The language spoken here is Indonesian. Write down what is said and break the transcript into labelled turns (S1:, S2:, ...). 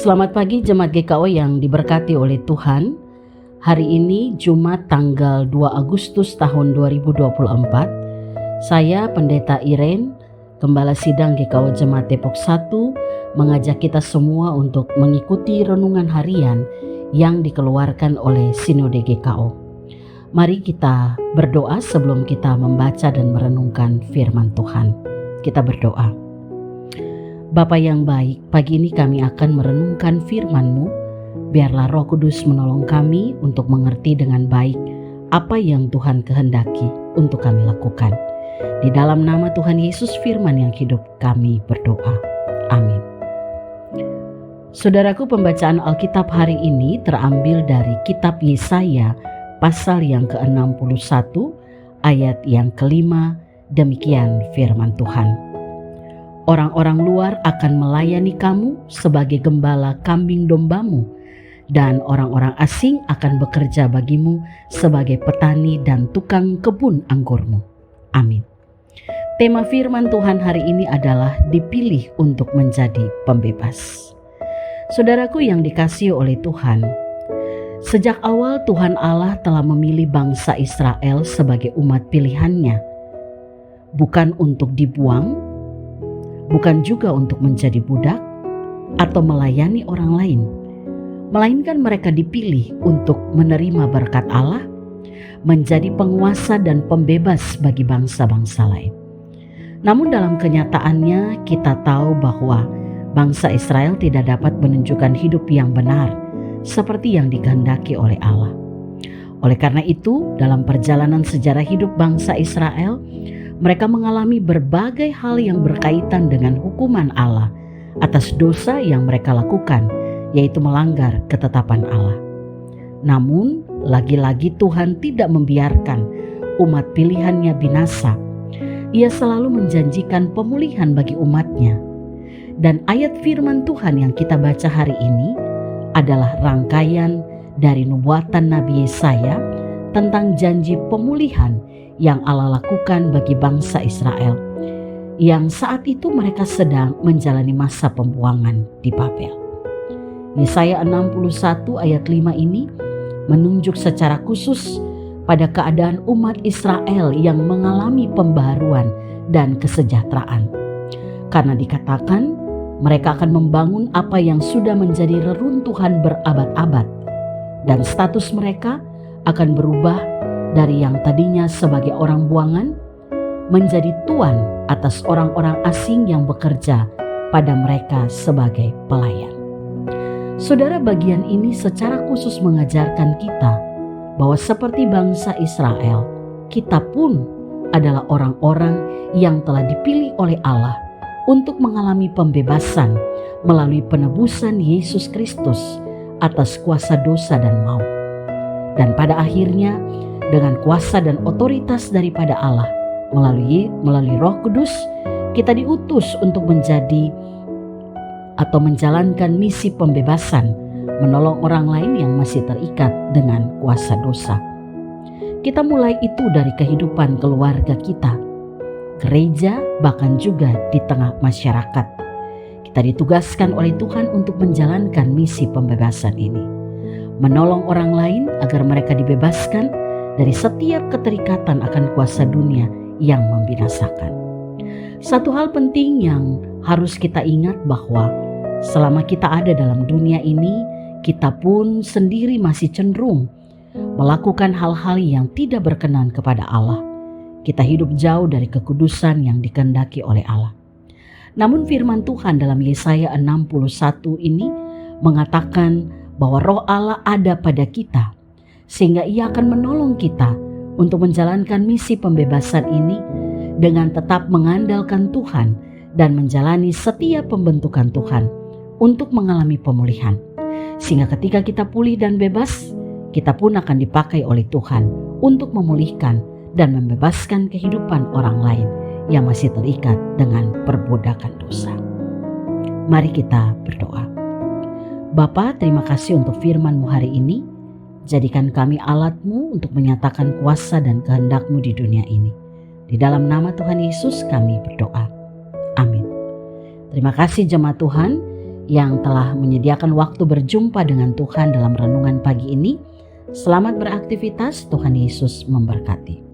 S1: Selamat pagi Jemaat GKO yang diberkati oleh Tuhan. Hari ini Jumat tanggal 2 Agustus tahun 2024. Saya Pendeta Irene, Gembala Sidang GKO Jemaat Depok 1, mengajak kita semua untuk mengikuti renungan harian yang dikeluarkan oleh Sinode GKO. Mari kita berdoa sebelum kita membaca dan merenungkan firman Tuhan. Kita berdoa. Bapa yang baik, pagi ini kami akan merenungkan firman-Mu. Biarlah Roh Kudus menolong kami untuk mengerti dengan baik apa yang Tuhan kehendaki untuk kami lakukan. Di dalam nama Tuhan Yesus firman yang hidup kami berdoa. Amin. Saudaraku, pembacaan Alkitab hari ini terambil dari kitab Yesaya pasal yang ke-61 ayat yang ke-5. Demikian firman Tuhan. Orang-orang luar akan melayani kamu sebagai gembala kambing dombamu, dan orang-orang asing akan bekerja bagimu sebagai petani dan tukang kebun anggurmu. Amin. Tema firman Tuhan hari ini adalah dipilih untuk menjadi pembebas. Saudaraku yang dikasihi oleh Tuhan, sejak awal Tuhan Allah telah memilih bangsa Israel sebagai umat pilihannya, bukan untuk dibuang, bukan juga untuk menjadi budak atau melayani orang lain, melainkan mereka dipilih untuk menerima berkat Allah, menjadi penguasa dan pembebas bagi bangsa-bangsa lain. Namun dalam kenyataannya kita tahu bahwa bangsa Israel tidak dapat menunjukkan hidup yang benar seperti yang dikehendaki oleh Allah. Oleh karena itu, dalam perjalanan sejarah hidup bangsa Israel, mereka mengalami berbagai hal yang berkaitan dengan hukuman Allah atas dosa yang mereka lakukan, yaitu melanggar ketetapan Allah. Namun, lagi-lagi Tuhan tidak membiarkan umat pilihannya binasa. Ia selalu menjanjikan pemulihan bagi umatnya. Dan ayat firman Tuhan yang kita baca hari ini adalah rangkaian dari nubuatan Nabi Yesaya tentang janji pemulihan yang Allah lakukan bagi bangsa Israel, yang saat itu mereka sedang menjalani masa pembuangan di Babel. Yesaya 61 ayat 5 ini menunjuk secara khusus pada keadaan umat Israel yang mengalami pembaharuan dan kesejahteraan. Karena dikatakan mereka akan membangun apa yang sudah menjadi reruntuhan berabad-abad, dan status mereka akan berubah dari yang tadinya sebagai orang buangan menjadi tuan atas orang-orang asing yang bekerja pada mereka sebagai pelayan. Saudara, bagian ini secara khusus mengajarkan kita bahwa seperti bangsa Israel, kita pun adalah orang-orang yang telah dipilih oleh Allah untuk mengalami pembebasan melalui penebusan Yesus Kristus atas kuasa dosa dan maut. Dan pada akhirnya, dengan kuasa dan otoritas daripada Allah melalui Roh Kudus, kita diutus untuk menjadi atau menjalankan misi pembebasan, menolong orang lain yang masih terikat dengan kuasa dosa. Kita mulai itu dari kehidupan keluarga kita, gereja, bahkan juga di tengah masyarakat. Kita ditugaskan oleh Tuhan untuk menjalankan misi pembebasan ini, menolong orang lain agar mereka dibebaskan dari setiap keterikatan akan kuasa dunia yang membinasakan. Satu hal penting yang harus kita ingat bahwa selama kita ada dalam dunia ini, kita pun sendiri masih cenderung melakukan hal-hal yang tidak berkenan kepada Allah. Kita hidup jauh dari kekudusan yang dikehendaki oleh Allah. Namun firman Tuhan dalam Yesaya 61 ini mengatakan bahwa Roh Allah ada pada kita, sehingga Ia akan menolong kita untuk menjalankan misi pembebasan ini dengan tetap mengandalkan Tuhan dan menjalani setiap pembentukan Tuhan untuk mengalami pemulihan. Sehingga ketika kita pulih dan bebas, kita pun akan dipakai oleh Tuhan untuk memulihkan dan membebaskan kehidupan orang lain yang masih terikat dengan perbudakan dosa. Mari kita berdoa. Bapa, terima kasih untuk firman-Mu hari ini. Jadikan kami alat-Mu untuk menyatakan kuasa dan kehendak-Mu di dunia ini. Di dalam nama Tuhan Yesus kami berdoa. Amin. Terima kasih jemaat Tuhan yang telah menyediakan waktu berjumpa dengan Tuhan dalam renungan pagi ini. Selamat beraktivitas, Tuhan Yesus memberkati.